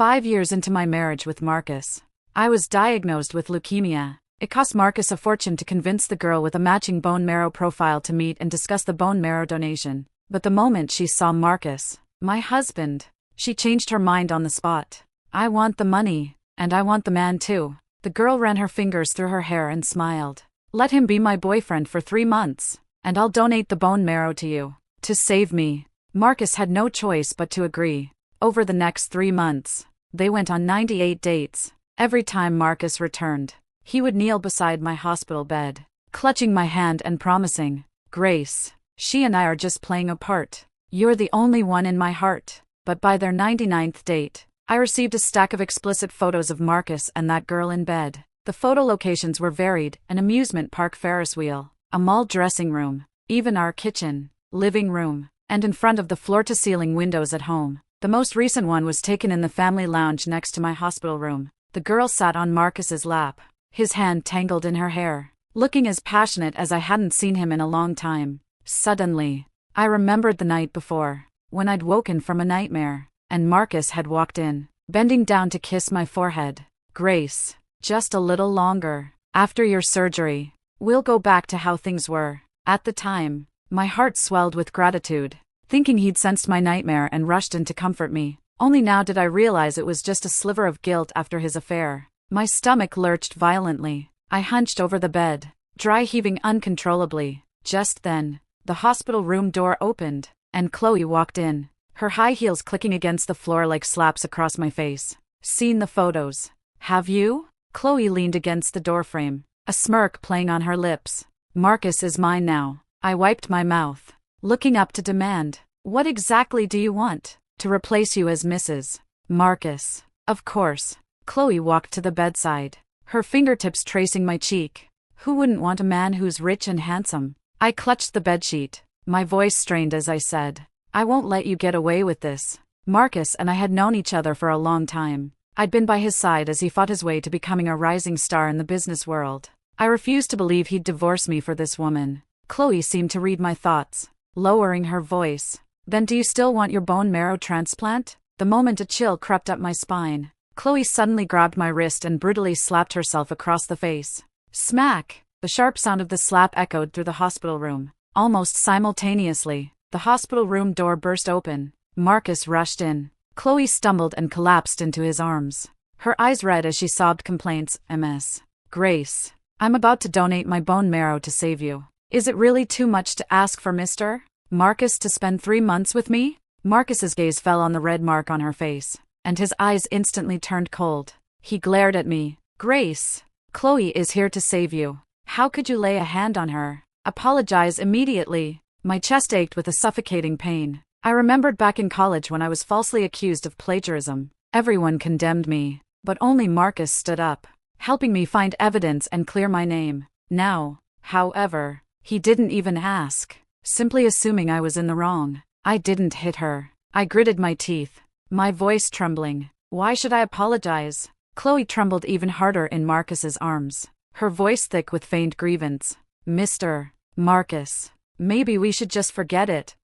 5 years into my marriage with Marcus, I was diagnosed with leukemia. It cost Marcus a fortune to convince the girl with a matching bone marrow profile to meet and discuss the bone marrow donation. But the moment she saw Marcus, my husband, she changed her mind on the spot. I want the money, and I want the man too. The girl ran her fingers through her hair and smiled. Let him be my boyfriend for 3 months, and I'll donate the bone marrow to you. To save me. Marcus had no choice but to agree. Over the next 3 months, they went on 98 dates. Every time Marcus returned, he would kneel beside my hospital bed, clutching my hand and promising, "Grace, she and I are just playing a part. You're the only one in my heart." But by their 99th date, I received a stack of explicit photos of Marcus and that girl in bed. The photo locations were varied: an amusement park Ferris wheel, a mall dressing room, even our kitchen, living room, and in front of the floor-to-ceiling windows at home. The most recent one was taken in the family lounge next to my hospital room. The girl sat on Marcus's lap, his hand tangled in her hair, looking as passionate as I hadn't seen him in a long time. Suddenly, I remembered the night before, when I'd woken from a nightmare, and Marcus had walked in, bending down to kiss my forehead. "Grace, just a little longer. After your surgery, we'll go back to how things were." At the time, my heart swelled with gratitude, thinking he'd sensed my nightmare and rushed in to comfort me. Only now did I realize it was just a sliver of guilt after his affair. My stomach lurched violently. I hunched over the bed, dry heaving uncontrollably. Just then, the hospital room door opened, and Chloe walked in, her high heels clicking against the floor like slaps across my face. "Seen the photos? Have you?" Chloe leaned against the doorframe, a smirk playing on her lips. "Marcus is mine now." I wiped my mouth, looking up to demand, "What exactly do you want? To replace you as Mrs. Marcus?" "Of course." Chloe walked to the bedside, her fingertips tracing my cheek. "Who wouldn't want a man who's rich and handsome?" I clutched the bedsheet, my voice strained as I said, "I won't let you get away with this." Marcus and I had known each other for a long time. I'd been by his side as he fought his way to becoming a rising star in the business world. I refused to believe he'd divorce me for this woman. Chloe seemed to read my thoughts, lowering her voice. "Then do you still want your bone marrow transplant?" The moment a chill crept up my spine, Chloe suddenly grabbed my wrist and brutally slapped herself across the face. Smack! The sharp sound of the slap echoed through the hospital room. Almost simultaneously, the hospital room door burst open. Marcus rushed in. Chloe stumbled and collapsed into his arms, her eyes red as she sobbed complaints. "Ms. Grace, I'm about to donate my bone marrow to save you. Is it really too much to ask for Mr. Marcus to spend 3 months with me?" Marcus's gaze fell on the red mark on her face, and his eyes instantly turned cold. He glared at me. "Grace, Chloe is here to save you. How could you lay a hand on her? Apologize immediately." My chest ached with a suffocating pain. I remembered back in college when I was falsely accused of plagiarism. Everyone condemned me, but only Marcus stood up, helping me find evidence and clear my name. Now, however, he didn't even ask, simply assuming I was in the wrong. "I didn't hit her." I gritted my teeth, my voice trembling. "Why should I apologize?" Chloe trembled even harder in Marcus's arms, her voice thick with feigned grievance. "Mr. Marcus, maybe we should just forget it.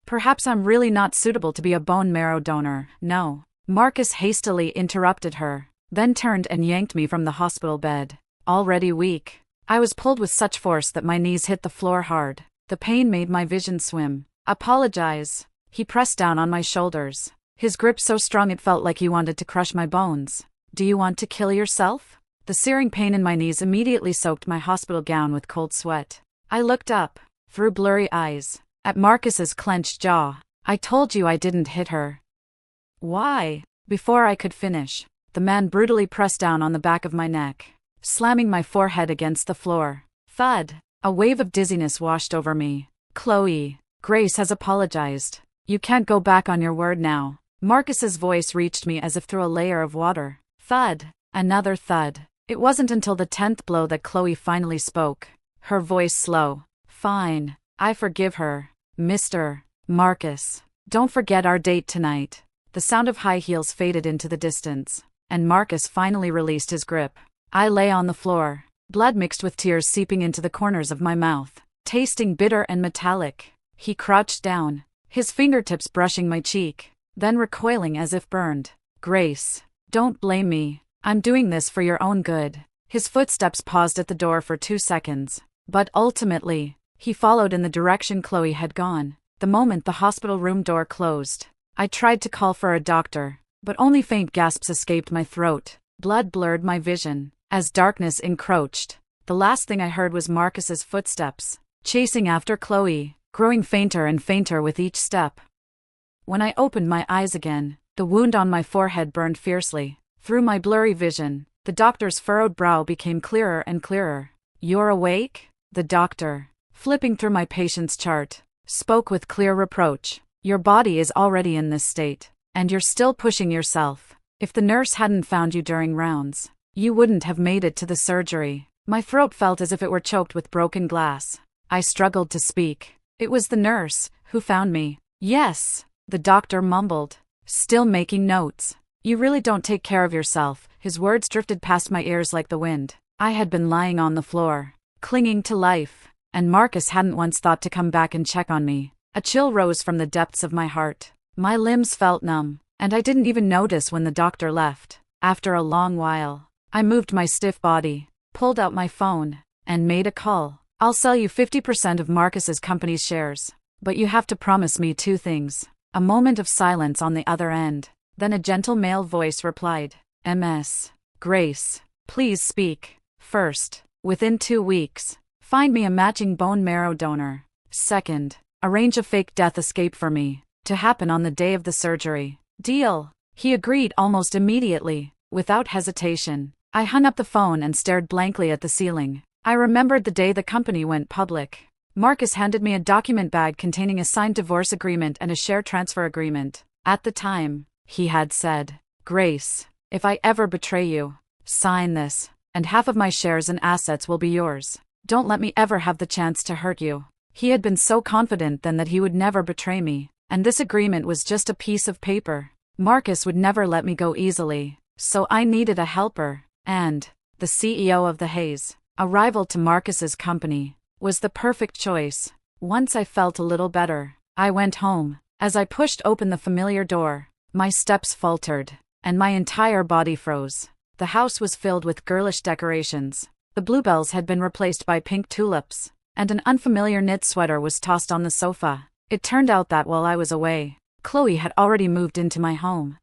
Perhaps I'm really not suitable to be a bone marrow donor." "No." Marcus hastily interrupted her, then turned and yanked me from the hospital bed. Already weak, I was pulled with such force that my knees hit the floor hard. The pain made my vision swim. "Apologize." He pressed down on my shoulders, his grip so strong it felt like he wanted to crush my bones. "Do you want to kill yourself?" The searing pain in my knees immediately soaked my hospital gown with cold sweat. I looked up, through blurry eyes, at Marcus's clenched jaw. "I told you I didn't hit her." "Why?" Before I could finish, the man brutally pressed down on the back of my neck, slamming my forehead against the floor. Thud! A wave of dizziness washed over me. "Chloe, Grace has apologized. You can't go back on your word now." Marcus's voice reached me as if through a layer of water. Thud! Another thud. It wasn't until the 10th blow that Chloe finally spoke, her voice slow. "Fine. I forgive her. Mr. Marcus, don't forget our date tonight." The sound of high heels faded into the distance, and Marcus finally released his grip. I lay on the floor, blood mixed with tears seeping into the corners of my mouth, tasting bitter and metallic. He crouched down, his fingertips brushing my cheek, then recoiling as if burned. Grace. Don't blame me. I'm doing this for your own good. His footsteps paused at the door for 2 seconds. But ultimately, he followed in the direction Chloe had gone. The moment the hospital room door closed, I tried to call for a doctor, but only faint gasps escaped my throat. Blood blurred my vision. As darkness encroached, the last thing I heard was Marcus's footsteps, chasing after Chloe, growing fainter and fainter with each step. When I opened my eyes again, the wound on my forehead burned fiercely. Through my blurry vision, the doctor's furrowed brow became clearer and clearer. "You're awake?" The doctor, flipping through my patient's chart, spoke with clear reproach. "Your body is already in this state, and you're still pushing yourself. If the nurse hadn't found you during rounds, you wouldn't have made it to the surgery." My throat felt as if it were choked with broken glass. I struggled to speak. "It was the nurse who found me." "Yes," the doctor mumbled, still making notes. "You really don't take care of yourself." His words drifted past my ears like the wind. I had been lying on the floor, clinging to life, and Marcus hadn't once thought to come back and check on me. A chill rose from the depths of my heart. My limbs felt numb, and I didn't even notice when the doctor left. After a long while, I moved my stiff body, pulled out my phone, and made a call. "I'll sell you 50% of Marcus's company's shares, but you have to promise me 2 things. A moment of silence on the other end. Then a gentle male voice replied, "Ms. Grace, please speak. First, within 2 weeks, find me a matching bone marrow donor. Second, arrange a fake death escape for me, to happen on the day of the surgery." "Deal." He agreed almost immediately, without hesitation. I hung up the phone and stared blankly at the ceiling. I remembered the day the company went public. Marcus handed me a document bag containing a signed divorce agreement and a share transfer agreement. At the time, he had said, "Grace, if I ever betray you, sign this, and half of my shares and assets will be yours. Don't let me ever have the chance to hurt you." He had been so confident then that he would never betray me, and this agreement was just a piece of paper. Marcus would never let me go easily, so I needed a helper, and the CEO of the Haze, a rival to Marcus's company, was the perfect choice. Once I felt a little better, I went home. As I pushed open the familiar door, my steps faltered, and my entire body froze. The house was filled with girlish decorations. The bluebells had been replaced by pink tulips, and an unfamiliar knit sweater was tossed on the sofa. It turned out that while I was away, Chloe had already moved into my home.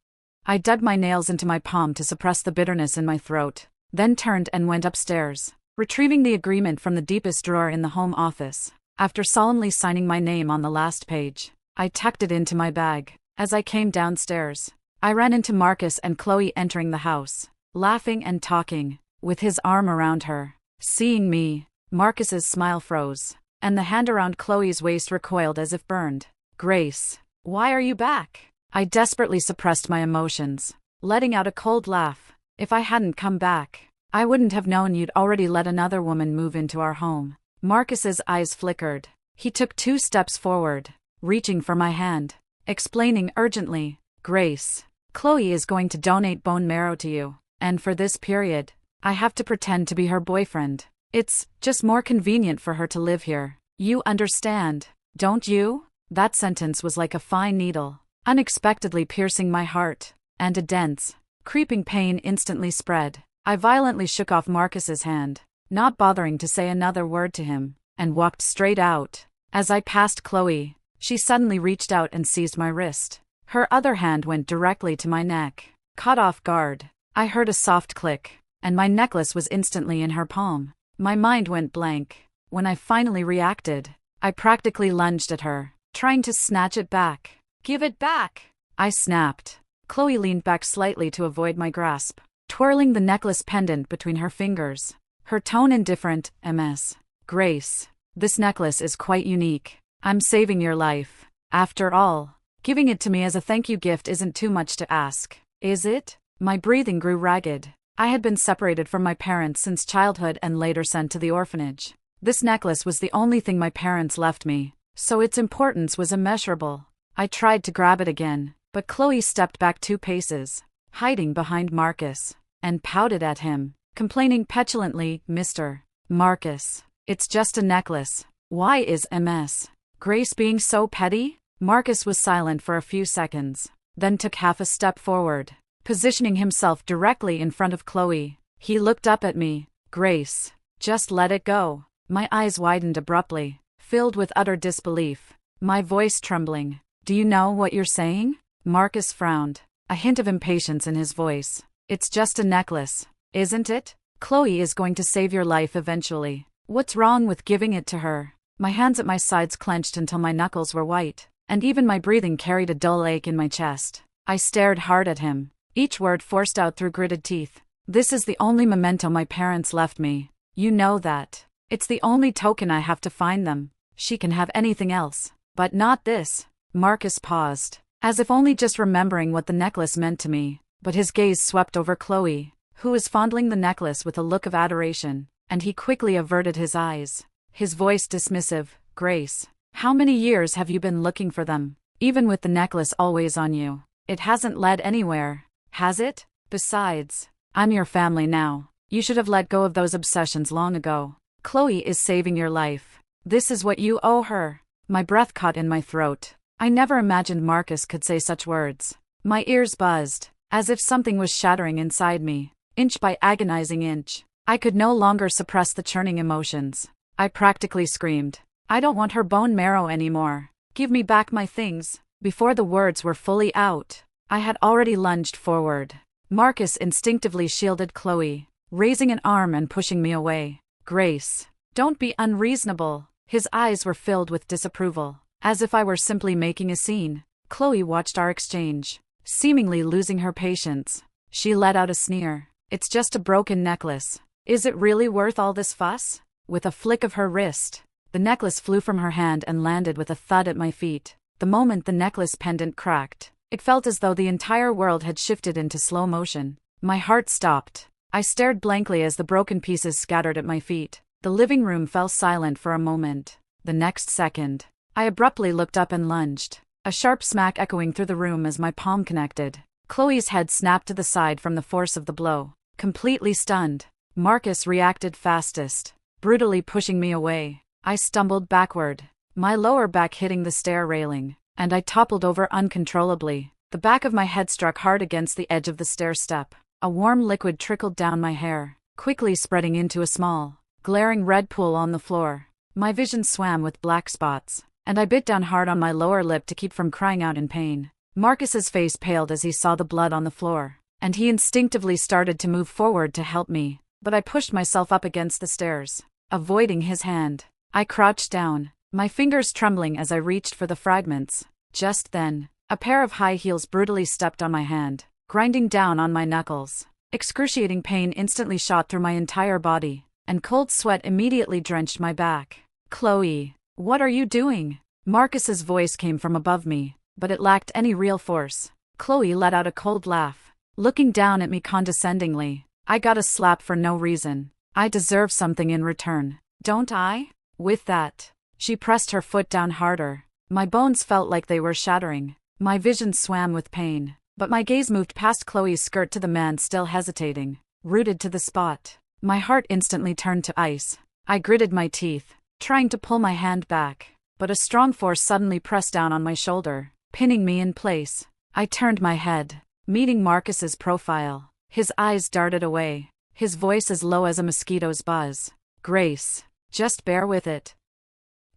I dug my nails into my palm to suppress the bitterness in my throat, then turned and went upstairs, retrieving the agreement from the deepest drawer in the home office. After solemnly signing my name on the last page, I tucked it into my bag. As I came downstairs, I ran into Marcus and Chloe entering the house, laughing and talking, with his arm around her. Seeing me, Marcus's smile froze, and the hand around Chloe's waist recoiled as if burned. "Grace, why are you back?" I desperately suppressed my emotions, letting out a cold laugh. "If I hadn't come back, I wouldn't have known you'd already let another woman move into our home." Marcus's eyes flickered. He took 2 steps forward, reaching for my hand, explaining urgently, "Grace, Chloe is going to donate bone marrow to you, and for this period, I have to pretend to be her boyfriend. It's just more convenient for her to live here. You understand, don't you?" That sentence was like a fine needle, unexpectedly piercing my heart, and a dense, creeping pain instantly spread. I violently shook off Marcus's hand, not bothering to say another word to him, and walked straight out. As I passed Chloe, she suddenly reached out and seized my wrist. Her other hand went directly to my neck. Caught off guard, I heard a soft click, and my necklace was instantly in her palm. My mind went blank. When I finally reacted, I practically lunged at her, trying to snatch it back. "Give it back!" I snapped. Chloe leaned back slightly to avoid my grasp, twirling the necklace pendant between her fingers. Her tone indifferent. "Ms. Grace, this necklace is quite unique. I'm saving your life. After all, giving it to me as a thank you gift isn't too much to ask, is it?" My breathing grew ragged. I had been separated from my parents since childhood and later sent to the orphanage. This necklace was the only thing my parents left me, so its importance was immeasurable. I tried to grab it again, but Chloe stepped back 2 paces, hiding behind Marcus, and pouted at him, complaining petulantly, "Mr. Marcus, it's just a necklace. Why is Ms. Grace being so petty?" Marcus was silent for a few seconds, then took half a step forward, positioning himself directly in front of Chloe. He looked up at me. "Grace, just let it go." My eyes widened abruptly, filled with utter disbelief, my voice trembling. "Do you know what you're saying?" Marcus frowned, a hint of impatience in his voice. "It's just a necklace, isn't it? Chloe is going to save your life eventually. What's wrong with giving it to her?" My hands at my sides clenched until my knuckles were white, and even my breathing carried a dull ache in my chest. I stared hard at him, each word forced out through gritted teeth. "This is the only memento my parents left me. You know that. It's the only token I have to find them. She can have anything else, but not this." Marcus paused, as if only just remembering what the necklace meant to me, but his gaze swept over Chloe, who was fondling the necklace with a look of adoration, and he quickly averted his eyes, his voice dismissive. "Grace, how many years have you been looking for them? Even with the necklace always on you, it hasn't led anywhere, has it? Besides, I'm your family now. You should have let go of those obsessions long ago. Chloe is saving your life. This is what you owe her." My breath caught in my throat. I never imagined Marcus could say such words. My ears buzzed, as if something was shattering inside me, inch by agonizing inch. I could no longer suppress the churning emotions. I practically screamed, "I don't want her bone marrow anymore. Give me back my things." Before the words were fully out, I had already lunged forward. Marcus instinctively shielded Chloe, raising an arm and pushing me away. "Grace, don't be unreasonable." His eyes were filled with disapproval, as if I were simply making a scene. Chloe watched our exchange, seemingly losing her patience. She let out a sneer. "It's just a broken necklace. Is it really worth all this fuss?" With a flick of her wrist, the necklace flew from her hand and landed with a thud at my feet. The moment the necklace pendant cracked, it felt as though the entire world had shifted into slow motion. My heart stopped. I stared blankly as the broken pieces scattered at my feet. The living room fell silent for a moment. The next second, I abruptly looked up and lunged, a sharp smack echoing through the room as my palm connected. Chloe's head snapped to the side from the force of the blow. Completely stunned, Marcus reacted fastest, brutally pushing me away. I stumbled backward, my lower back hitting the stair railing, and I toppled over uncontrollably. The back of my head struck hard against the edge of the stair step. A warm liquid trickled down my hair, quickly spreading into a small, glaring red pool on the floor. My vision swam with black spots, and I bit down hard on my lower lip to keep from crying out in pain. Marcus's face paled as he saw the blood on the floor, and he instinctively started to move forward to help me, but I pushed myself up against the stairs, avoiding his hand. I crouched down, my fingers trembling as I reached for the fragments. Just then, a pair of high heels brutally stepped on my hand, grinding down on my knuckles. Excruciating pain instantly shot through my entire body, and cold sweat immediately drenched my back. "Chloe, what are you doing?" Marcus's voice came from above me, but it lacked any real force. Chloe let out a cold laugh, looking down at me condescendingly. "I got a slap for no reason. I deserve something in return, don't I?" With that, she pressed her foot down harder. My bones felt like they were shattering. My vision swam with pain, but my gaze moved past Chloe's skirt to the man still hesitating, rooted to the spot. My heart instantly turned to ice. I gritted my teeth, trying to pull my hand back, but a strong force suddenly pressed down on my shoulder, pinning me in place. I turned my head, meeting Marcus's profile. His eyes darted away, his voice as low as a mosquito's buzz. "Grace, just bear with it.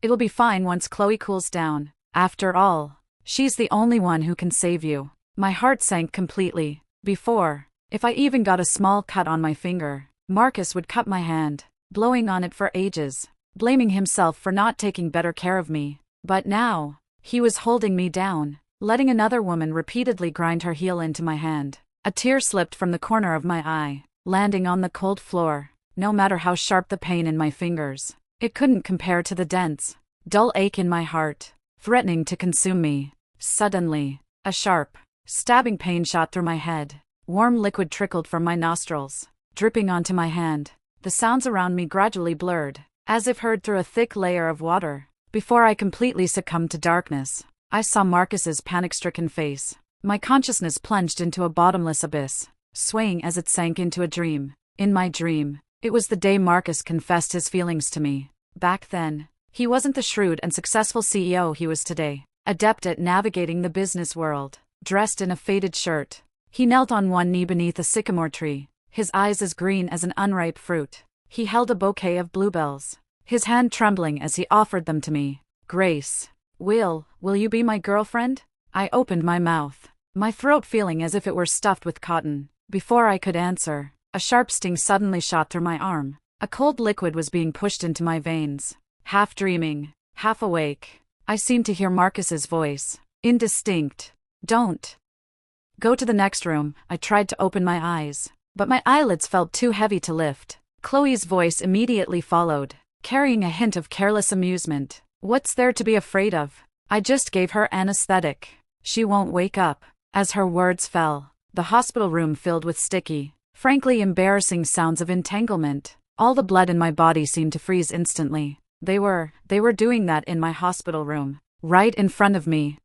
It'll be fine once Chloe cools down. After all, she's the only one who can save you." My heart sank completely. Before, if I even got a small cut on my finger, Marcus would cut my hand, blowing on it for ages, blaming himself for not taking better care of me. But now, he was holding me down, letting another woman repeatedly grind her heel into my hand. A tear slipped from the corner of my eye, landing on the cold floor. No matter how sharp the pain in my fingers, it couldn't compare to the dense, dull ache in my heart, threatening to consume me. Suddenly, a sharp, stabbing pain shot through my head. Warm liquid trickled from my nostrils, dripping onto my hand. The sounds around me gradually blurred, as if heard through a thick layer of water. Before I completely succumbed to darkness, I saw Marcus's panic-stricken face. My consciousness plunged into a bottomless abyss, swaying as it sank into a dream. In my dream, it was the day Marcus confessed his feelings to me. Back then, he wasn't the shrewd and successful CEO he was today, adept at navigating the business world. Dressed in a faded shirt, He knelt on one knee beneath a sycamore tree, his eyes as green as an unripe fruit. He held a bouquet of bluebells, his hand trembling as he offered them to me. Grace, will you be my girlfriend? I opened my mouth, my throat feeling as if it were stuffed with cotton. Before I could answer, a sharp sting suddenly shot through my arm. A cold liquid was being pushed into my veins. Half dreaming, half awake, I seemed to hear Marcus's voice, indistinct. Don't go to the next room. I tried to open my eyes, but my eyelids felt too heavy to lift. Chloe's voice immediately followed, carrying a hint of careless amusement. What's there to be afraid of? I just gave her anesthetic. She won't wake up. As her words fell, the hospital room filled with sticky, frankly embarrassing sounds of entanglement. All the blood in my body seemed to freeze instantly. They were doing that in my hospital room, right in front of me.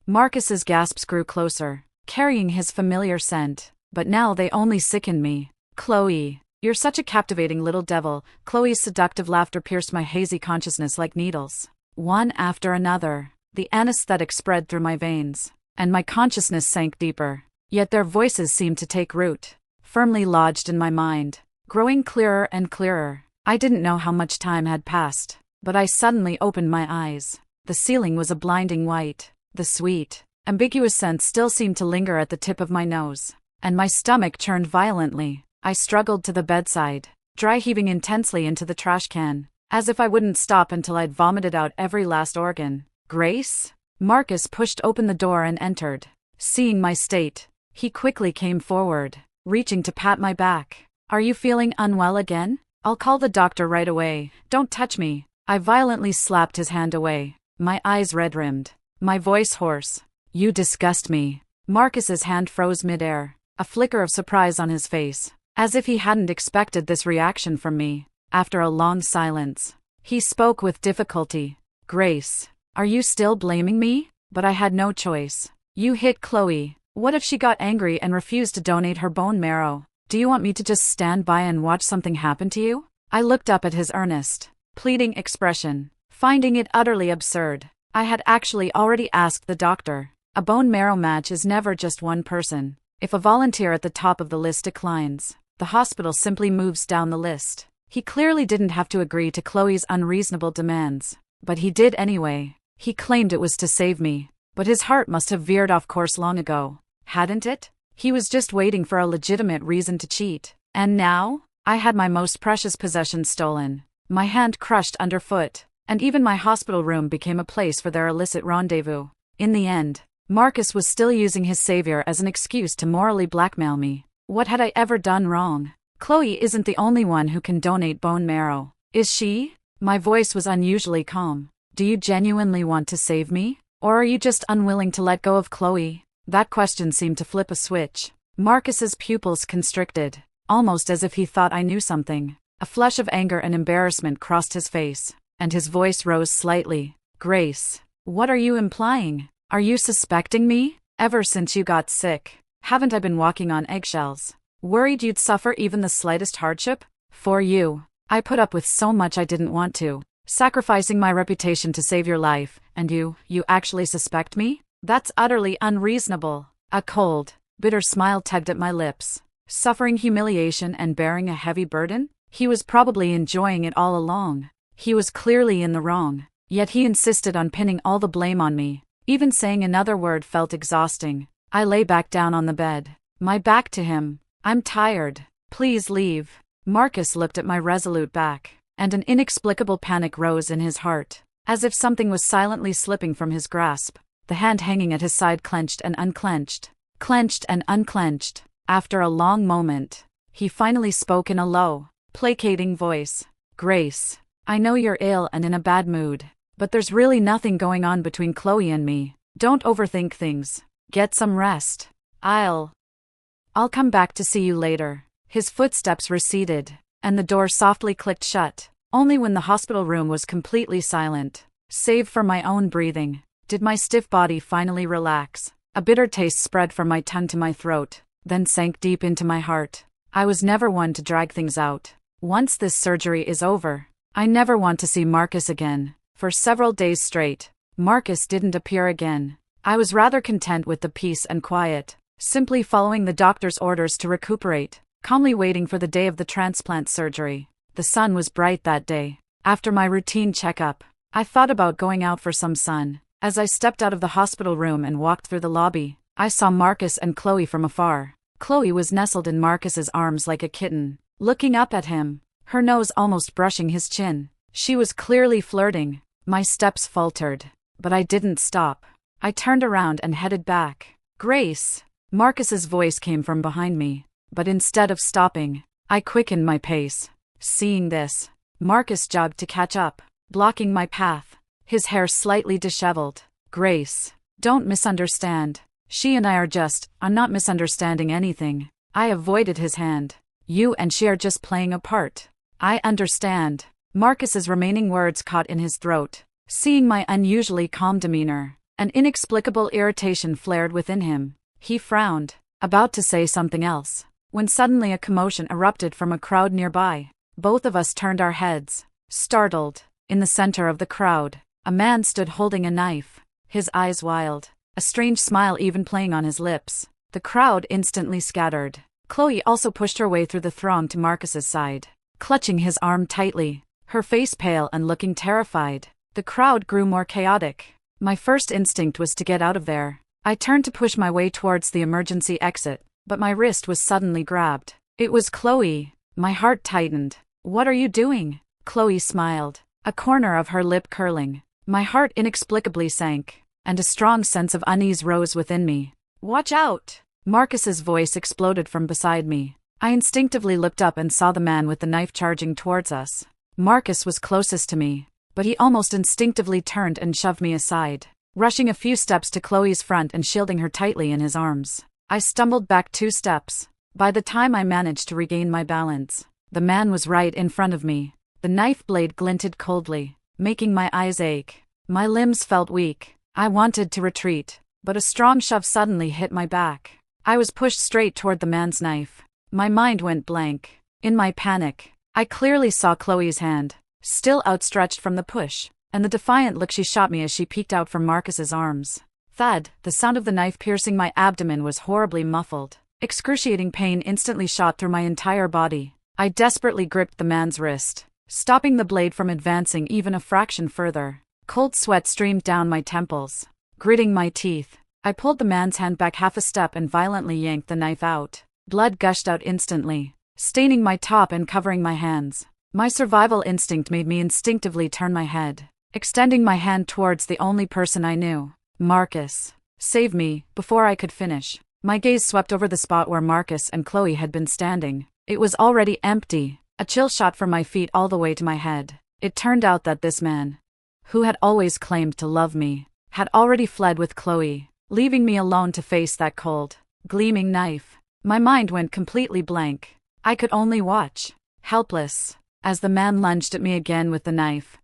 Marcus's gasps grew closer, carrying his familiar scent, but now they only sickened me. Chloe, you're such a captivating little devil. Chloe's seductive laughter pierced my hazy consciousness like needles. One after another, the anesthetic spread through my veins, and my consciousness sank deeper. Yet their voices seemed to take root, firmly lodged in my mind, growing clearer and clearer. I didn't know how much time had passed, but I suddenly opened my eyes. The ceiling was a blinding white. The sweet, ambiguous scent still seemed to linger at the tip of my nose, and my stomach churned violently. I struggled to the bedside, dry heaving intensely into the trash can, as if I wouldn't stop until I'd vomited out every last organ. Grace? Marcus pushed open the door and entered. Seeing my state, he quickly came forward, reaching to pat my back. Are you feeling unwell again? I'll call the doctor right away. Don't touch me. I violently slapped his hand away, my eyes red-rimmed, my voice hoarse. You disgust me. Marcus's hand froze midair, a flicker of surprise on his face, as if he hadn't expected this reaction from me. After a long silence, he spoke with difficulty. Grace, are you still blaming me? But I had no choice. You hit Chloe. What if she got angry and refused to donate her bone marrow? Do you want me to just stand by and watch something happen to you? I looked up at his earnest, pleading expression, finding it utterly absurd. I had actually already asked the doctor. A bone marrow match is never just one person. If a volunteer at the top of the list declines, the hospital simply moves down the list. He clearly didn't have to agree to Chloe's unreasonable demands, but he did anyway. He claimed it was to save me, but his heart must have veered off course long ago, hadn't it? He was just waiting for a legitimate reason to cheat. And now, I had my most precious possession stolen, my hand crushed underfoot, and even my hospital room became a place for their illicit rendezvous. In the end, Marcus was still using his savior as an excuse to morally blackmail me. What had I ever done wrong? Chloe isn't the only one who can donate bone marrow, is she? My voice was unusually calm. Do you genuinely want to save me? Or are you just unwilling to let go of Chloe? That question seemed to flip a switch. Marcus's pupils constricted, almost as if he thought I knew something. A flush of anger and embarrassment crossed his face, and his voice rose slightly. Grace, what are you implying? Are you suspecting me? Ever since you got sick, haven't I been walking on eggshells? Worried you'd suffer even the slightest hardship? For you, I put up with so much I didn't want to, sacrificing my reputation to save your life, and you actually suspect me? That's utterly unreasonable. A cold, bitter smile tugged at my lips. Suffering humiliation and bearing a heavy burden? He was probably enjoying it all along. He was clearly in the wrong, yet he insisted on pinning all the blame on me. Even saying another word felt exhausting. I lay back down on the bed, my back to him. I'm tired. Please leave. Marcus looked at my resolute back, and an inexplicable panic rose in his heart, as if something was silently slipping from his grasp. The hand hanging at his side clenched and unclenched, clenched and unclenched. After a long moment, he finally spoke in a low, placating voice. Grace, I know you're ill and in a bad mood, but there's really nothing going on between Chloe and me. Don't overthink things. Get some rest. I'll come back to see you later. His footsteps receded, and the door softly clicked shut. Only when the hospital room was completely silent, save for my own breathing, did my stiff body finally relax. A bitter taste spread from my tongue to my throat, then sank deep into my heart. I was never one to drag things out. Once this surgery is over, I never want to see Marcus again. For several days straight, Marcus didn't appear again. I was rather content with the peace and quiet, simply following the doctor's orders to recuperate, calmly waiting for the day of the transplant surgery. The sun was bright that day. After my routine checkup, I thought about going out for some sun. As I stepped out of the hospital room and walked through the lobby, I saw Marcus and Chloe from afar. Chloe was nestled in Marcus's arms like a kitten, looking up at him, her nose almost brushing his chin. She was clearly flirting. My steps faltered, but I didn't stop. I turned around and headed back. "Grace!" Marcus's voice came from behind me, but instead of stopping, I quickened my pace. Seeing this, Marcus jogged to catch up, blocking my path, his hair slightly disheveled. "Grace, don't misunderstand. She and I are just, I'm not misunderstanding anything." I avoided his hand. "You and she are just playing a part." "I understand." Marcus's remaining words caught in his throat. Seeing my unusually calm demeanor, an inexplicable irritation flared within him. He frowned, about to say something else, when suddenly a commotion erupted from a crowd nearby. Both of us turned our heads, startled. In the center of the crowd, a man stood holding a knife, his eyes wild, a strange smile even playing on his lips. The crowd instantly scattered. Chloe also pushed her way through the throng to Marcus's side, clutching his arm tightly, her face pale and looking terrified. The crowd grew more chaotic. My first instinct was to get out of there. I turned to push my way towards the emergency exit, but my wrist was suddenly grabbed. It was Chloe. My heart tightened. "What are you doing?" Chloe smiled, a corner of her lip curling. My heart inexplicably sank, and a strong sense of unease rose within me. "Watch out!" Marcus's voice exploded from beside me. I instinctively looked up and saw the man with the knife charging towards us. Marcus was closest to me, but he almost instinctively turned and shoved me aside, rushing a few steps to Chloe's front and shielding her tightly in his arms. I stumbled back 2 steps. By the time I managed to regain my balance, the man was right in front of me. The knife blade glinted coldly, making my eyes ache. My limbs felt weak. I wanted to retreat, but a strong shove suddenly hit my back. I was pushed straight toward the man's knife. My mind went blank. In my panic, I clearly saw Chloe's hand, still outstretched from the push, and the defiant look she shot me as she peeked out from Marcus's arms. Thud! The sound of the knife piercing my abdomen was horribly muffled. Excruciating pain instantly shot through my entire body. I desperately gripped the man's wrist, stopping the blade from advancing even a fraction further. Cold sweat streamed down my temples. Gritting my teeth, I pulled the man's hand back half a step and violently yanked the knife out. Blood gushed out instantly, staining my top and covering my hands. My survival instinct made me instinctively turn my head, extending my hand towards the only person I knew. "Marcus, save me!" Before I could finish, my gaze swept over the spot where Marcus and Chloe had been standing. It was already empty. A chill shot from my feet all the way to my head. It turned out that this man, who had always claimed to love me, had already fled with Chloe, leaving me alone to face that cold, gleaming knife. My mind went completely blank. I could only watch, helpless, as the man lunged at me again with the knife.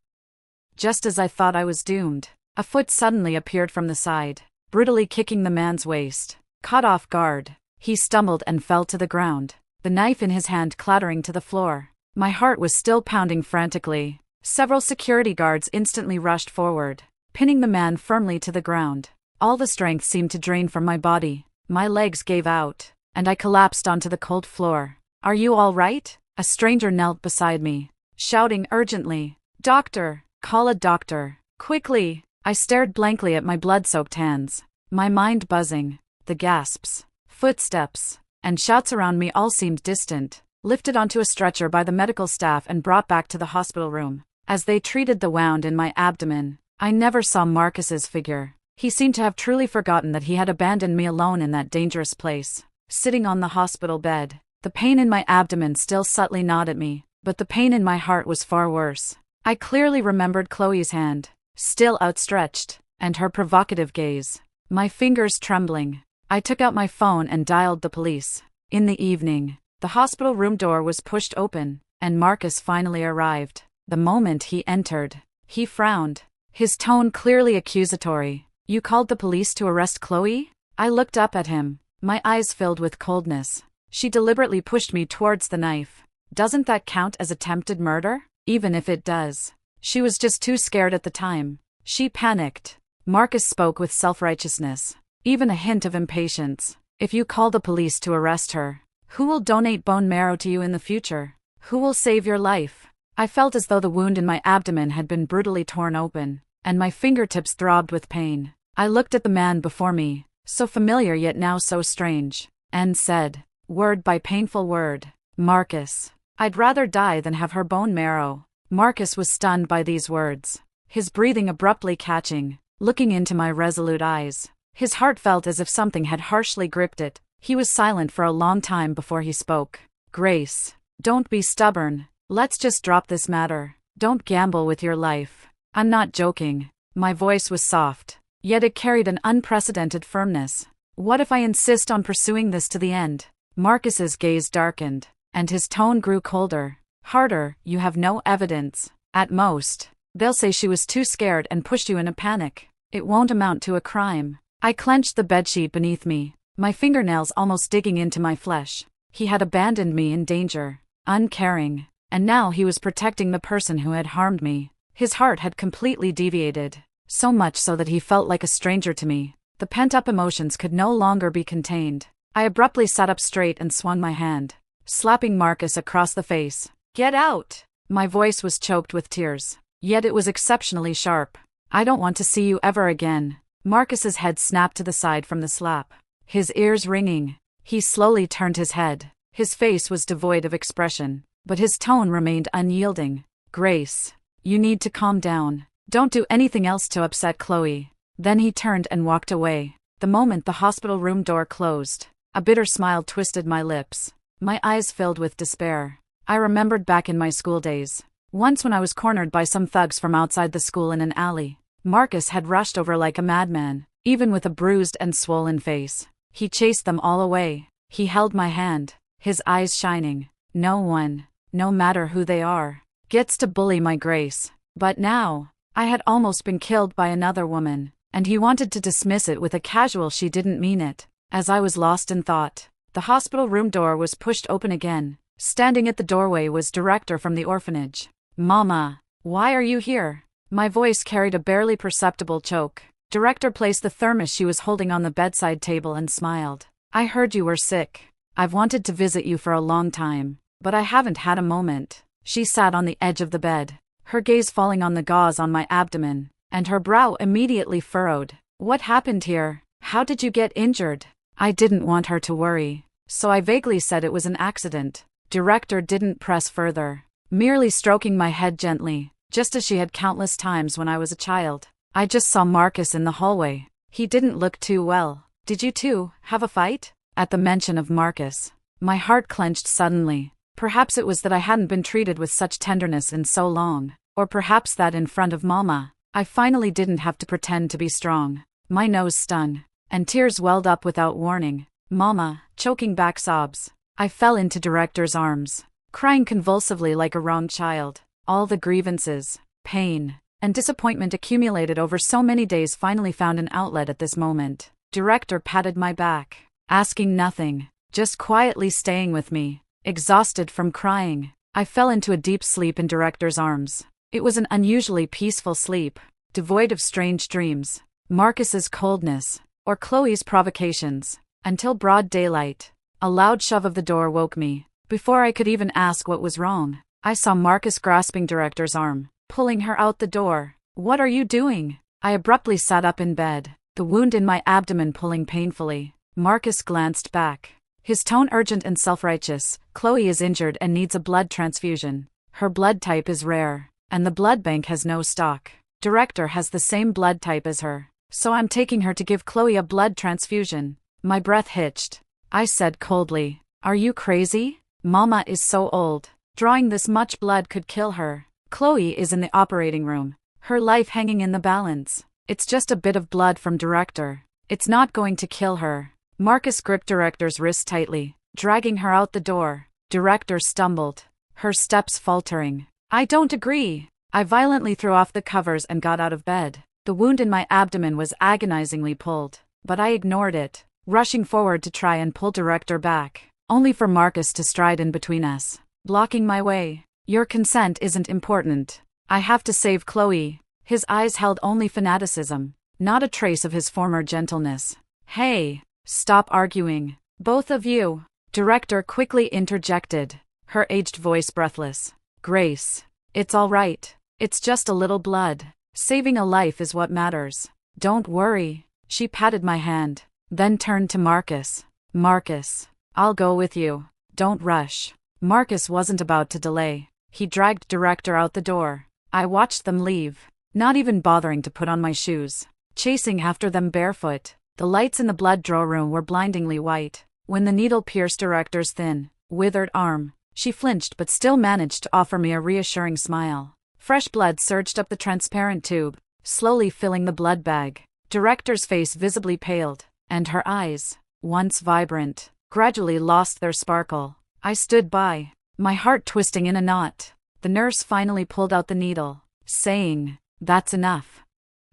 Just as I thought I was doomed, a foot suddenly appeared from the side, brutally kicking the man's waist. Caught off guard, he stumbled and fell to the ground, the knife in his hand clattering to the floor. My heart was still pounding frantically. Several security guards instantly rushed forward, pinning the man firmly to the ground. All the strength seemed to drain from my body. My legs gave out, and I collapsed onto the cold floor. "Are you all right?" A stranger knelt beside me, shouting urgently, "Doctor! Call a doctor! Quickly!" I stared blankly at my blood-soaked hands, my mind buzzing. The gasps, footsteps, and shouts around me all seemed distant. Lifted onto a stretcher by the medical staff and brought back to the hospital room. As they treated the wound in my abdomen, I never saw Marcus's figure. He seemed to have truly forgotten that he had abandoned me alone in that dangerous place. Sitting on the hospital bed, the pain in my abdomen still subtly gnawed at me, but the pain in my heart was far worse. I clearly remembered Chloe's hand, still outstretched, and her provocative gaze. My fingers trembling, I took out my phone and dialed the police. In the evening, the hospital room door was pushed open, and Marcus finally arrived. The moment he entered, he frowned, his tone clearly accusatory. "You called the police to arrest Chloe?" I looked up at him, my eyes filled with coldness. "She deliberately pushed me towards the knife. Doesn't that count as attempted murder?" "Even if it does. She was just too scared at the time. She panicked." Marcus spoke with self-righteousness, even a hint of impatience. If you call the police to arrest her, who will donate bone marrow to you in the future? Who will save your life? I felt as though the wound in my abdomen had been brutally torn open, and my fingertips throbbed with pain. I looked at the man before me, so familiar yet now so strange, and said, word by painful word, Marcus. I'd rather die than have her bone marrow. Marcus was stunned by these words, his breathing abruptly catching, looking into my resolute eyes. His heart felt as if something had harshly gripped it. He was silent for a long time before he spoke. Grace, don't be stubborn. Let's just drop this matter. Don't gamble with your life. I'm not joking. My voice was soft, yet it carried an unprecedented firmness. What if I insist on pursuing this to the end? Marcus's gaze darkened, and his tone grew colder. Harder. You have no evidence. At most, they'll say she was too scared and pushed you in a panic. It won't amount to a crime. I clenched the bedsheet beneath me, my fingernails almost digging into my flesh. He had abandoned me in danger, uncaring, and now he was protecting the person who had harmed me. His heart had completely deviated, so much so that he felt like a stranger to me. The pent-up emotions could no longer be contained. I abruptly sat up straight and swung my hand, slapping Marcus across the face. Get out! My voice was choked with tears, yet it was exceptionally sharp. I don't want to see you ever again. Marcus's head snapped to the side from the slap, his ears ringing. He slowly turned his head. His face was devoid of expression, but his tone remained unyielding. Grace, you need to calm down. Don't do anything else to upset Chloe. Then he turned and walked away. The moment the hospital room door closed, a bitter smile twisted my lips. My eyes filled with despair. I remembered back in my school days. Once when I was cornered by some thugs from outside the school in an alley, Marcus had rushed over like a madman, even with a bruised and swollen face. He chased them all away. He held my hand, his eyes shining. No one, no matter who they are, gets to bully my Grace. But now, I had almost been killed by another woman, and he wanted to dismiss it with a casual she didn't mean it. As I was lost in thought, the hospital room door was pushed open again. Standing at the doorway was Director from the orphanage. Mama, why are you here? My voice carried a barely perceptible choke. Director placed the thermos she was holding on the bedside table and smiled. I heard you were sick. I've wanted to visit you for a long time, but I haven't had a moment. She sat on the edge of the bed, her gaze falling on the gauze on my abdomen, and her brow immediately furrowed. What happened here? How did you get injured? I didn't want her to worry, so I vaguely said it was an accident. Director didn't press further, merely stroking my head gently, just as she had countless times when I was a child. I just saw Marcus in the hallway. He didn't look too well. Did you two have a fight? At the mention of Marcus, my heart clenched suddenly. Perhaps it was that I hadn't been treated with such tenderness in so long, or perhaps that in front of Mama, I finally didn't have to pretend to be strong. My nose stung, and tears welled up without warning. Mama, choking back sobs. I fell into Director's arms, crying convulsively like a wronged child. All the grievances, pain, and disappointment accumulated over so many days finally found an outlet at this moment. Director patted my back, asking nothing, just quietly staying with me. Exhausted from crying, I fell into a deep sleep in Director's arms. It was an unusually peaceful sleep, devoid of strange dreams, Marcus's coldness, or Chloe's provocations, until broad daylight. A loud shove of the door woke me. Before I could even ask what was wrong, I saw Marcus grasping Director's arm, pulling her out the door. What are you doing? I abruptly sat up in bed, the wound in my abdomen pulling painfully. Marcus glanced back, his tone urgent and self-righteous. Chloe is injured and needs a blood transfusion. Her blood type is rare, and the blood bank has no stock. Director has the same blood type as her, so I'm taking her to give Chloe a blood transfusion. My breath hitched. I said coldly, "Are you crazy? Mama is so old. Drawing this much blood could kill her. Chloe is in the operating room, her life hanging in the balance. It's just a bit of blood from Director. It's not going to kill her." Marcus gripped Director's wrist tightly, dragging her out the door. Director stumbled, her steps faltering. "I don't agree." I violently threw off the covers and got out of bed. The wound in my abdomen was agonizingly pulled, but I ignored it, rushing forward to try and pull Director back, only for Marcus to stride in between us, blocking my way. "Your consent isn't important. I have to save Chloe." His eyes held only fanaticism, not a trace of his former gentleness. "Hey, Stop arguing. Both of you. Director quickly interjected, her aged voice breathless. Grace. It's all right. It's just a little blood. Saving a life is what matters. Don't worry. She patted my hand, then turned to Marcus. Marcus. I'll go with you. Don't rush. Marcus wasn't about to delay. He dragged Director out the door. I watched them leave, not even bothering to put on my shoes, chasing after them barefoot. The lights in the blood draw room were blindingly white. When the needle pierced Director's thin, withered arm, she flinched but still managed to offer me a reassuring smile. Fresh blood surged up the transparent tube, slowly filling the blood bag. Director's face visibly paled, and her eyes, once vibrant, gradually lost their sparkle. I stood by, my heart twisting in a knot. The nurse finally pulled out the needle, saying, "That's enough."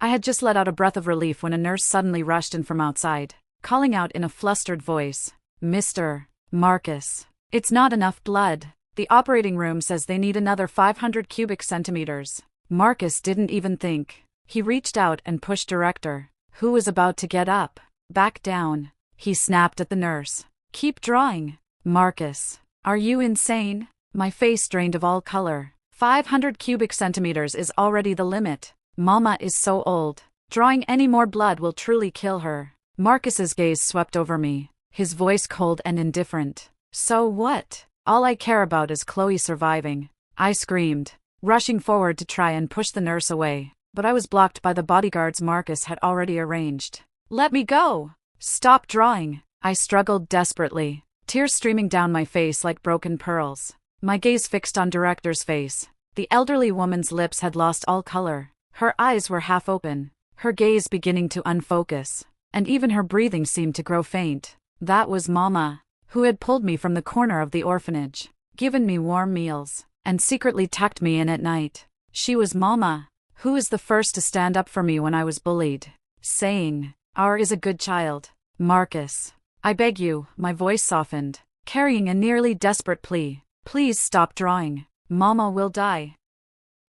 I had just let out a breath of relief when a nurse suddenly rushed in from outside, calling out in a flustered voice, "Mr. Marcus, it's not enough blood. The operating room says they need another 500 cubic centimeters." Marcus didn't even think. He reached out and pushed Director, who was about to get up, back down. He snapped at the nurse. "Keep drawing." Marcus, are you insane? My face drained of all color. 500 cubic centimeters is already the limit. Mama is so old. Drawing any more blood will truly kill her. Marcus's gaze swept over me, his voice cold and indifferent. So what? All I care about is Chloe surviving. I screamed, rushing forward to try and push the nurse away, but I was blocked by the bodyguards Marcus had already arranged. "Let me go! Stop drawing!" I struggled desperately, tears streaming down my face like broken pearls. My gaze fixed on Director's face. The elderly woman's lips had lost all color. Her eyes were half open, her gaze beginning to unfocus, and even her breathing seemed to grow faint. That was Mama, who had pulled me from the corner of the orphanage, given me warm meals, and secretly tucked me in at night. She was Mama, who was the first to stand up for me when I was bullied, saying, "Our is a good child. Marcus, I beg you," my voice softened, carrying a nearly desperate plea. "Please stop drawing. Mama will die.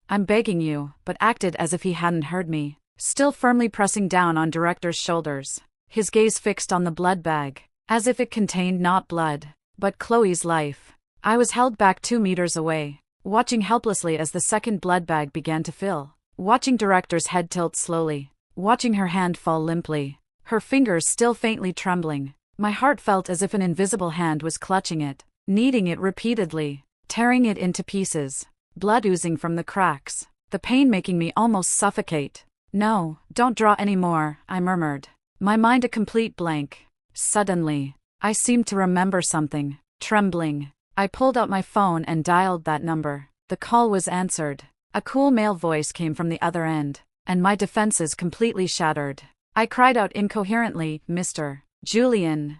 I'm begging you," but acted as if he hadn't heard me, still firmly pressing down on Director's shoulders, his gaze fixed on the blood bag, as if it contained not blood, but Chloe's life. I was held back 2 meters away, watching helplessly as the second blood bag began to fill, watching Director's head tilt slowly, watching her hand fall limply, her fingers still faintly trembling. My heart felt as if an invisible hand was clutching it, kneading it repeatedly, tearing it into pieces, blood oozing from the cracks, the pain making me almost suffocate. "No, don't draw any more," I murmured, my mind a complete blank. Suddenly, I seemed to remember something. Trembling, I pulled out my phone and dialed that number. The call was answered. A cool male voice came from the other end, and my defenses completely shattered. I cried out incoherently, "Mr. Julian.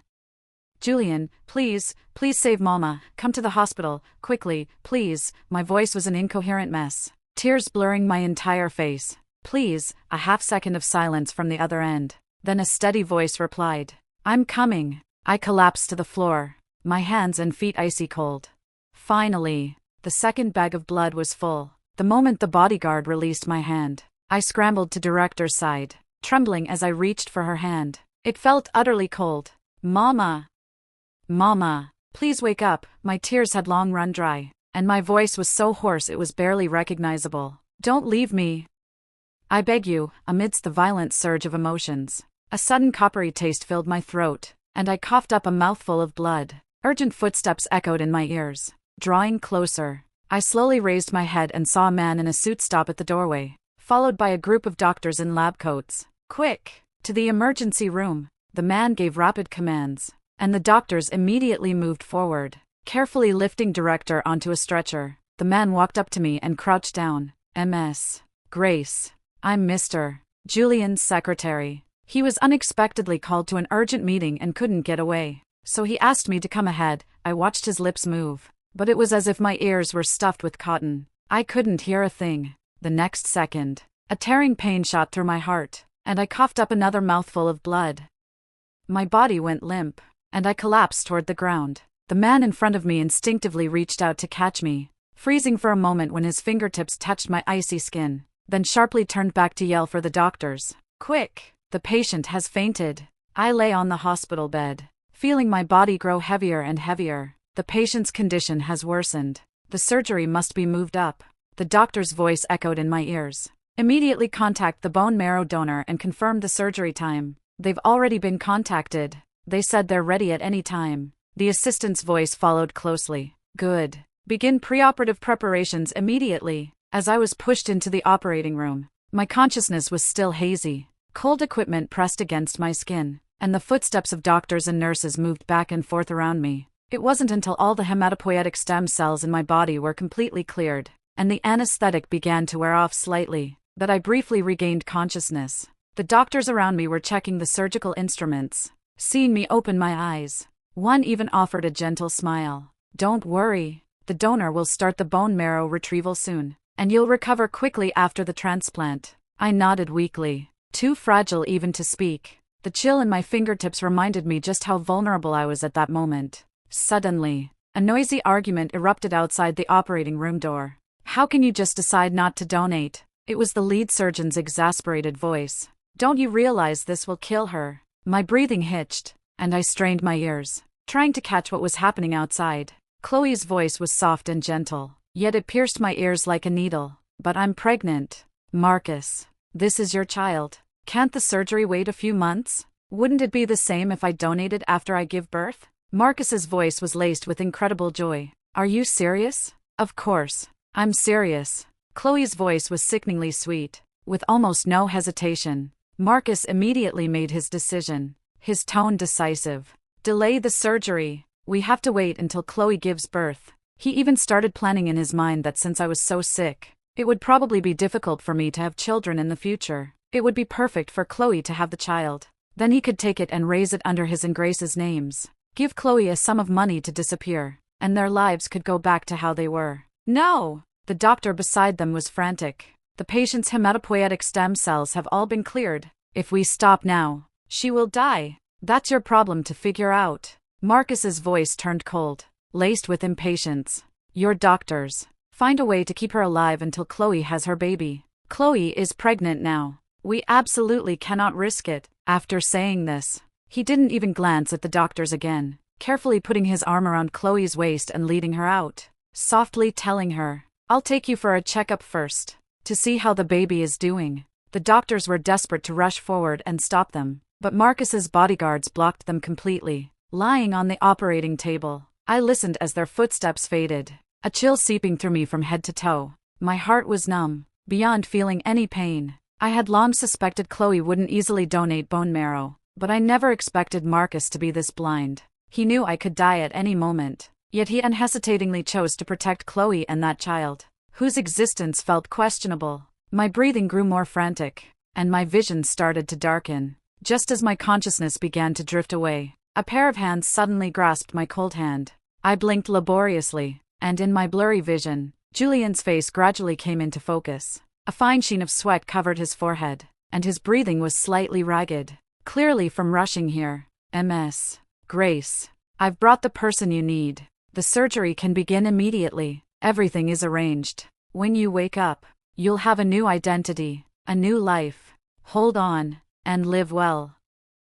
Julian, please save Mama, come to the hospital, quickly, please." My voice was an incoherent mess, tears blurring my entire face. "Please." A half-second of silence from the other end, then a steady voice replied, "I'm coming." I collapsed to the floor, my hands and feet icy cold. Finally, the second bag of blood was full. The moment the bodyguard released my hand, I scrambled to Director's side, trembling as I reached for her hand. It felt utterly cold. "Mama. Mama, please wake up." My tears had long run dry, and my voice was so hoarse it was barely recognizable. "Don't leave me. I beg you." Amidst the violent surge of emotions, a sudden coppery taste filled my throat, and I coughed up a mouthful of blood. Urgent footsteps echoed in my ears, drawing closer. I slowly raised my head and saw a man in a suit stop at the doorway, followed by a group of doctors in lab coats. "Quick! To the emergency room." The man gave rapid commands, and the doctors immediately moved forward, carefully lifting Director onto a stretcher. The man walked up to me and crouched down. "Ms. Grace. I'm Mr. Julian's secretary." He was unexpectedly called to an urgent meeting and couldn't get away, so he asked me to come ahead. I watched his lips move, but it was as if my ears were stuffed with cotton. I couldn't hear a thing. The next second, a tearing pain shot through my heart, and I coughed up another mouthful of blood. My body went limp, and I collapsed toward the ground. The man in front of me instinctively reached out to catch me, freezing for a moment when his fingertips touched my icy skin, then sharply turned back to yell for the doctors. "Quick! The patient has fainted." I lay on the hospital bed, feeling my body grow heavier and heavier. The patient's condition has worsened. The surgery must be moved up. The doctor's voice echoed in my ears. Immediately contact the bone marrow donor and confirm the surgery time. They've already been contacted. They said they're ready at any time. The assistant's voice followed closely. Good. Begin preoperative preparations immediately. As I was pushed into the operating room, my consciousness was still hazy. Cold equipment pressed against my skin, and the footsteps of doctors and nurses moved back and forth around me. It wasn't until all the hematopoietic stem cells in my body were completely cleared, and the anesthetic began to wear off slightly, that I briefly regained consciousness. The doctors around me were checking the surgical instruments. Seeing me open my eyes, one even offered a gentle smile. Don't worry, the donor will start the bone marrow retrieval soon, and you'll recover quickly after the transplant. I nodded weakly, too fragile even to speak. The chill in my fingertips reminded me just how vulnerable I was at that moment. Suddenly, a noisy argument erupted outside the operating room door. How can you just decide not to donate? It was the lead surgeon's exasperated voice. Don't you realize this will kill her? My breathing hitched, and I strained my ears, trying to catch what was happening outside. Chloe's voice was soft and gentle, yet it pierced my ears like a needle. But I'm pregnant. Marcus, this is your child. Can't the surgery wait a few months? Wouldn't it be the same if I donated after I give birth? Marcus's voice was laced with incredible joy. Are you serious? Of course, I'm serious. Chloe's voice was sickeningly sweet, with almost no hesitation. Marcus immediately made his decision, his tone decisive. Delay the surgery. We have to wait until Chloe gives birth. He even started planning in his mind that since I was so sick, it would probably be difficult for me to have children in the future. It would be perfect for Chloe to have the child. Then he could take it and raise it under his and Grace's names. Give Chloe a sum of money to disappear, and their lives could go back to how they were. No! The doctor beside them was frantic. The patient's hematopoietic stem cells have all been cleared. If we stop now, she will die. That's your problem to figure out. Marcus's voice turned cold, laced with impatience. Your doctors. Find a way to keep her alive until Chloe has her baby. Chloe is pregnant now. We absolutely cannot risk it. After saying this, he didn't even glance at the doctors again, carefully putting his arm around Chloe's waist and leading her out, softly telling her, I'll take you for a checkup first, to see how the baby is doing. The doctors were desperate to rush forward and stop them, but Marcus's bodyguards blocked them completely. Lying on the operating table, I listened as their footsteps faded, a chill seeping through me from head to toe. My heart was numb, beyond feeling any pain. I had long suspected Chloe wouldn't easily donate bone marrow, but I never expected Marcus to be this blind. He knew I could die at any moment, yet he unhesitatingly chose to protect Chloe and that child, whose existence felt questionable. My breathing grew more frantic, and my vision started to darken. Just as my consciousness began to drift away, a pair of hands suddenly grasped my cold hand. I blinked laboriously, and in my blurry vision, Julian's face gradually came into focus. A fine sheen of sweat covered his forehead, and his breathing was slightly ragged, clearly from rushing here. MS. Grace, I've brought the person you need. The surgery can begin immediately. Everything is arranged. When you wake up, you'll have a new identity, a new life. Hold on, and live well.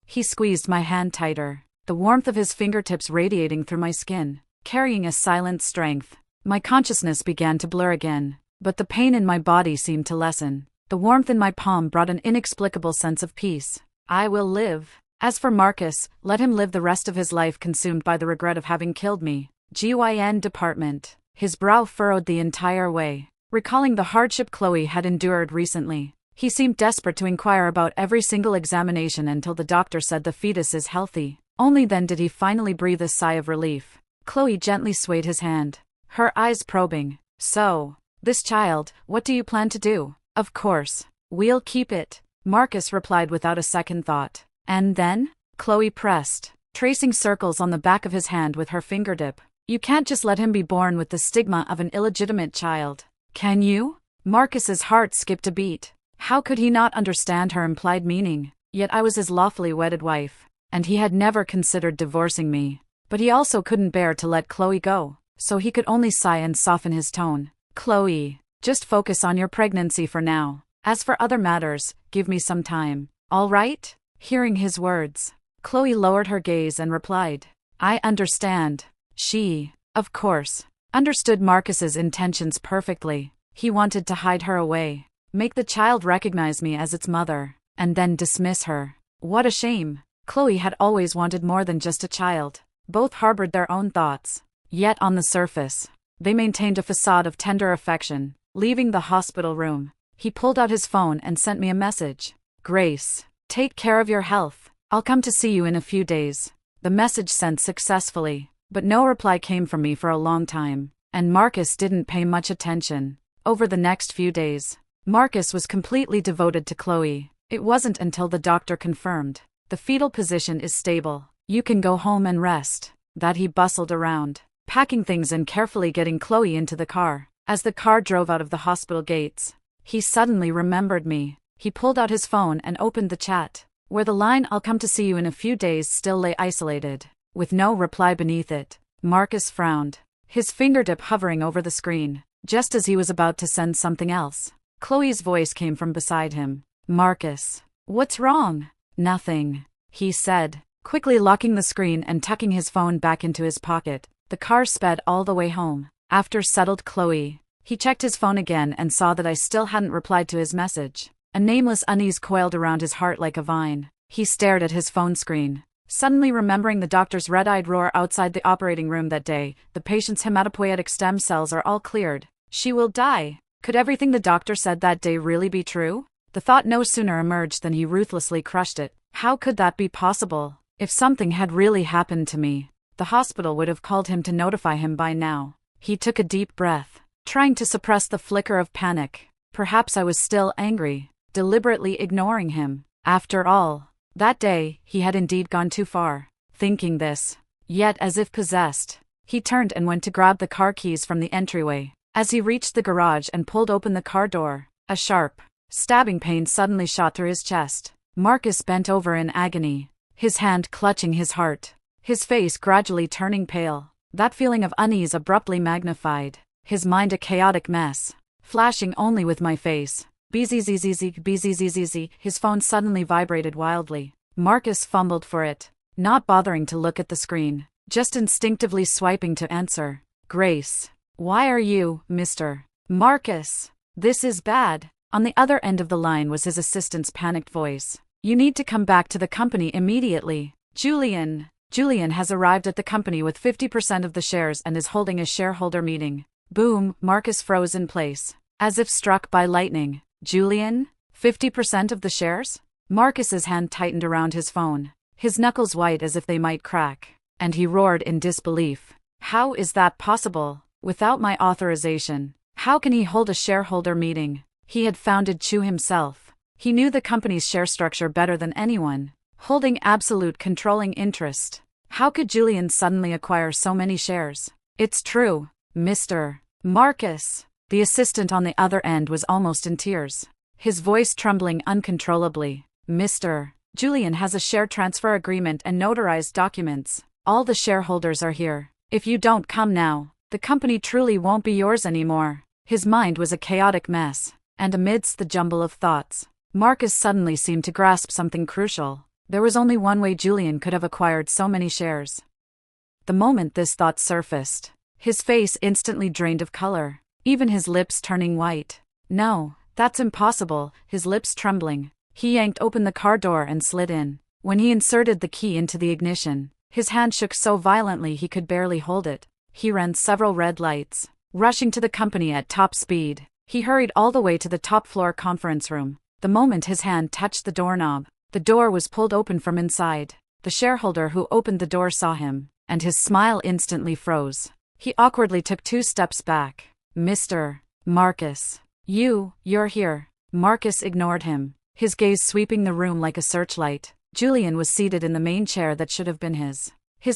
He squeezed my hand tighter, the warmth of his fingertips radiating through my skin, carrying a silent strength. My consciousness began to blur again, but the pain in my body seemed to lessen. The warmth in my palm brought an inexplicable sense of peace. I will live. As for Marcus, let him live the rest of his life consumed by the regret of having killed me. GYN department. His brow furrowed the entire way, recalling the hardship Chloe had endured recently. He seemed desperate to inquire about every single examination until the doctor said the fetus is healthy. Only then did he finally breathe a sigh of relief. Chloe gently swayed his hand, her eyes probing. So, this child, what do you plan to do? Of course, we'll keep it, Marcus replied without a second thought. And then? Chloe pressed, tracing circles on the back of his hand with her fingertip. You can't just let him be born with the stigma of an illegitimate child. Can you? Marcus's heart skipped a beat. How could he not understand her implied meaning? Yet I was his lawfully wedded wife, and he had never considered divorcing me. But he also couldn't bear to let Chloe go, so he could only sigh and soften his tone. Chloe, just focus on your pregnancy for now. As for other matters, give me some time. All right? Hearing his words, Chloe lowered her gaze and replied, I understand. She, of course, understood Marcus's intentions perfectly. He wanted to hide her away, make the child recognize me as its mother, and then dismiss her. What a shame. Chloe had always wanted more than just a child. Both harbored their own thoughts. Yet on the surface, they maintained a facade of tender affection. Leaving the hospital room, he pulled out his phone and sent me a message. Grace, take care of your health. I'll come to see you in a few days. The message sent successfully, but no reply came from me for a long time, and Marcus didn't pay much attention. Over the next few days, Marcus was completely devoted to Chloe. It wasn't until the doctor confirmed, the fetal position is stable, you can go home and rest, that he bustled around, packing things and carefully getting Chloe into the car. As the car drove out of the hospital gates, he suddenly remembered me. He pulled out his phone and opened the chat, where the line I'll come to see you in a few days still lay isolated, with no reply beneath it. Marcus frowned, his fingertip hovering over the screen, just as he was about to send something else. Chloe's voice came from beside him. Marcus, what's wrong? Nothing, he said, quickly locking the screen and tucking his phone back into his pocket. The car sped all the way home. After settled Chloe, he checked his phone again and saw that I still hadn't replied to his message. A nameless unease coiled around his heart like a vine. He stared at his phone screen, suddenly remembering the doctor's red-eyed roar outside the operating room that day. The patient's hematopoietic stem cells are all cleared. She will die. Could everything the doctor said that day really be true? The thought no sooner emerged than he ruthlessly crushed it. How could that be possible? If something had really happened to me, the hospital would have called him to notify him by now. He took a deep breath, trying to suppress the flicker of panic. Perhaps I was still angry, deliberately ignoring him. After all, that day, he had indeed gone too far. Thinking this, yet as if possessed, he turned and went to grab the car keys from the entryway. As he reached the garage and pulled open the car door, a sharp, stabbing pain suddenly shot through his chest. Marcus bent over in agony, his hand clutching his heart, his face gradually turning pale. That feeling of unease abruptly magnified, his mind a chaotic mess, flashing only with my face. Bzzz. His phone suddenly vibrated wildly. Marcus fumbled for it, not bothering to look at the screen, just instinctively swiping to answer. Grace. Why are you, Mr. Marcus? This is bad. On the other end of the line was his assistant's panicked voice. You need to come back to the company immediately. Julian has arrived at the company with 50% of the shares and is holding a shareholder meeting. Boom, Marcus froze in place, as if struck by lightning. Julian? 50% of the shares? Marcus's hand tightened around his phone, his knuckles white as if they might crack, and he roared in disbelief. How is that possible? Without my authorization, how can he hold a shareholder meeting? He had founded Chew himself. He knew the company's share structure better than anyone, holding absolute controlling interest. How could Julian suddenly acquire so many shares? It's true, Mr. Marcus. The assistant on the other end was almost in tears, his voice trembling uncontrollably. Mr. Julian has a share transfer agreement and notarized documents. All the shareholders are here. If you don't come now, the company truly won't be yours anymore. His mind was a chaotic mess, and amidst the jumble of thoughts, Marcus suddenly seemed to grasp something crucial. There was only one way Julian could have acquired so many shares. The moment this thought surfaced, his face instantly drained of color, even his lips turning white. No, that's impossible, his lips trembling. He yanked open the car door and slid in. When he inserted the key into the ignition, his hand shook so violently he could barely hold it. He ran several red lights, rushing to the company at top speed. He hurried all the way to the top-floor conference room. The moment his hand touched the doorknob, the door was pulled open from inside. The shareholder who opened the door saw him, and his smile instantly froze. He awkwardly took 2 steps back. Mr. Marcus. You're here. Marcus ignored him, his gaze sweeping the room like a searchlight. Julian was seated in the main chair that should have been his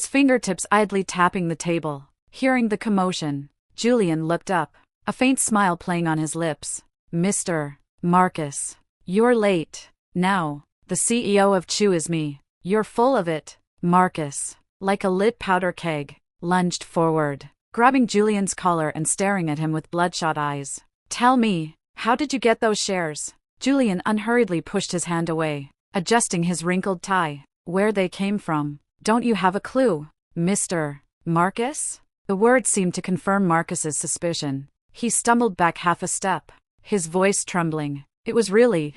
fingertips idly tapping the table. Hearing the commotion, Julian looked up, a faint smile playing on his lips. Mr. Marcus. You're late. Now, the CEO of Chew is me. You're full of it. Marcus, like a lit powder keg, lunged forward, grabbing Julian's collar and staring at him with bloodshot eyes. Tell me, how did you get those shares? Julian unhurriedly pushed his hand away, adjusting his wrinkled tie. where they came from. Don't you have a clue, Mr. Marcus? The word seemed to confirm Marcus's suspicion. He stumbled back half a step, his voice trembling. It was really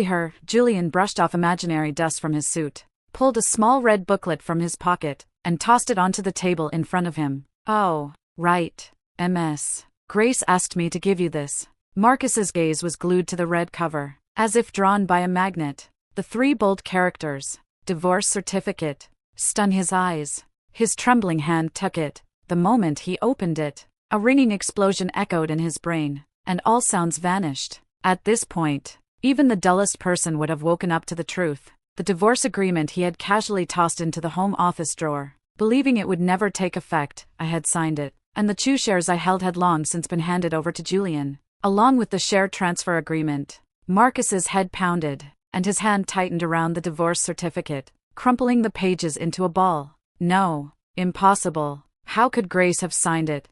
her. Julian brushed off imaginary dust from his suit, pulled a small red booklet from his pocket, and tossed it onto the table in front of him. Oh, right. Ms. Grace asked me to give you this. Marcus's gaze was glued to the red cover, as if drawn by a magnet. The 3 bold characters, divorce certificate, stung his eyes. His trembling hand took it. The moment he opened it, a ringing explosion echoed in his brain, and all sounds vanished. At this point, even the dullest person would have woken up to the truth. The divorce agreement he had casually tossed into the home office drawer, believing it would never take effect. I had signed it, and the 2 shares I held had long since been handed over to Julian, along with the share transfer agreement. Marcus's head pounded, and his hand tightened around the divorce certificate, crumpling the pages into a ball. No, impossible. How could Grace have signed it?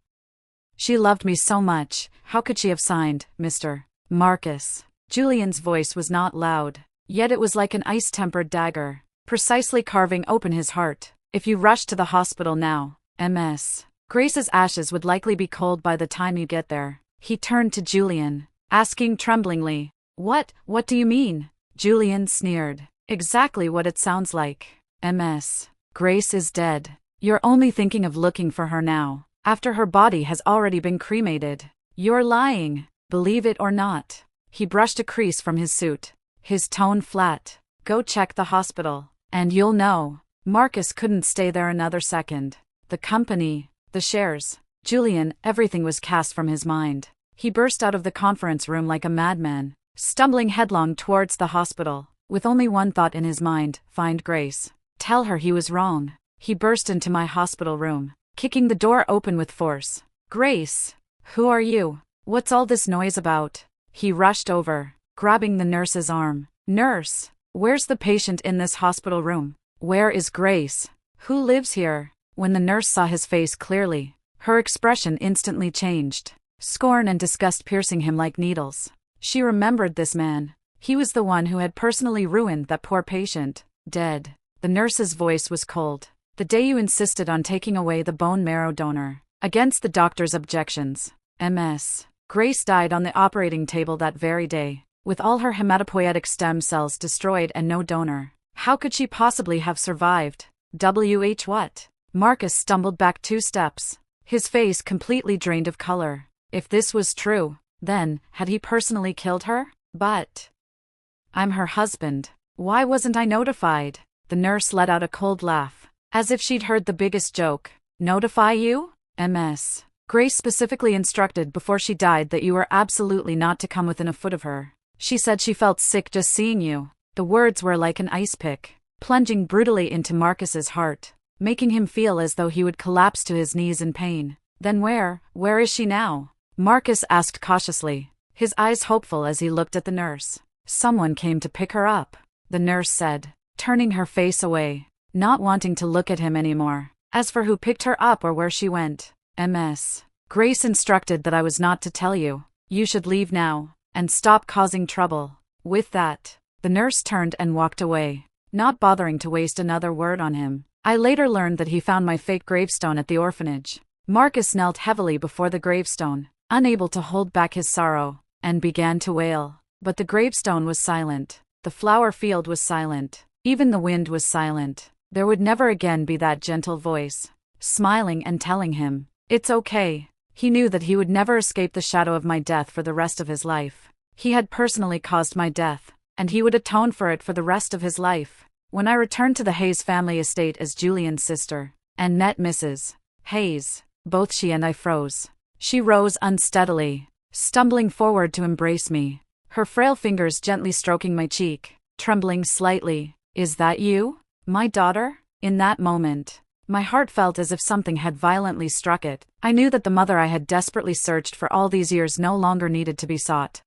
She loved me so much. How could she have signed, Mr. Marcus? Julian's voice was not loud, yet it was like an ice-tempered dagger, precisely carving open his heart. If you rush to the hospital now, Ms. Grace's ashes would likely be cold by the time you get there. He turned to Julian, asking tremblingly, What do you mean? Julian sneered. Exactly what it sounds like. Ms. Grace is dead. You're only thinking of looking for her now, after her body has already been cremated. You're lying, believe it or not. He brushed a crease from his suit, his tone flat. Go check the hospital, and you'll know. Marcus couldn't stay there another second. The company, the shares, Julian, everything was cast from his mind. He burst out of the conference room like a madman, stumbling headlong towards the hospital, with only one thought in his mind: find Grace. Tell her he was wrong. He burst into my hospital room, kicking the door open with force. Grace! Who are you? What's all this noise about? He rushed over, grabbing the nurse's arm. Nurse! Where's the patient in this hospital room? Where is Grace? Who lives here? When the nurse saw his face clearly, her expression instantly changed, scorn and disgust piercing him like needles. She remembered this man. He was the one who had personally ruined that poor patient. Dead. The nurse's voice was cold. The day you insisted on taking away the bone marrow donor, against the doctor's objections. Ms. Grace died on the operating table that very day, with all her hematopoietic stem cells destroyed and no donor. How could she possibly have survived? What? Marcus stumbled back 2 steps, his face completely drained of color. If this was true, then, had he personally killed her? But I'm her husband. Why wasn't I notified? The nurse let out a cold laugh, as if she'd heard the biggest joke. Notify you? Ms. Grace specifically instructed before she died that you were absolutely not to come within a foot of her. She said she felt sick just seeing you. The words were like an ice pick, plunging brutally into Marcus's heart, making him feel as though he would collapse to his knees in pain. Then where is she now? Marcus asked cautiously, his eyes hopeful as he looked at the nurse. Someone came to pick her up, the nurse said, turning her face away, not wanting to look at him anymore. As for who picked her up or where she went, Ms. Grace instructed that I was not to tell you. You should leave now, and stop causing trouble. With that, the nurse turned and walked away, not bothering to waste another word on him. I later learned that he found my fake gravestone at the orphanage. Marcus knelt heavily before the gravestone, unable to hold back his sorrow, and began to wail. But the gravestone was silent. The flower field was silent. Even the wind was silent. There would never again be that gentle voice, smiling and telling him, "It's okay." He knew that he would never escape the shadow of my death for the rest of his life. He had personally caused my death, and he would atone for it for the rest of his life. When I returned to the Hayes family estate as Julian's sister, and met Mrs. Hayes, both she and I froze. She rose unsteadily, stumbling forward to embrace me, her frail fingers gently stroking my cheek, trembling slightly. "Is that you, my daughter?" In that moment, my heart felt as if something had violently struck it. I knew that the mother I had desperately searched for all these years no longer needed to be sought.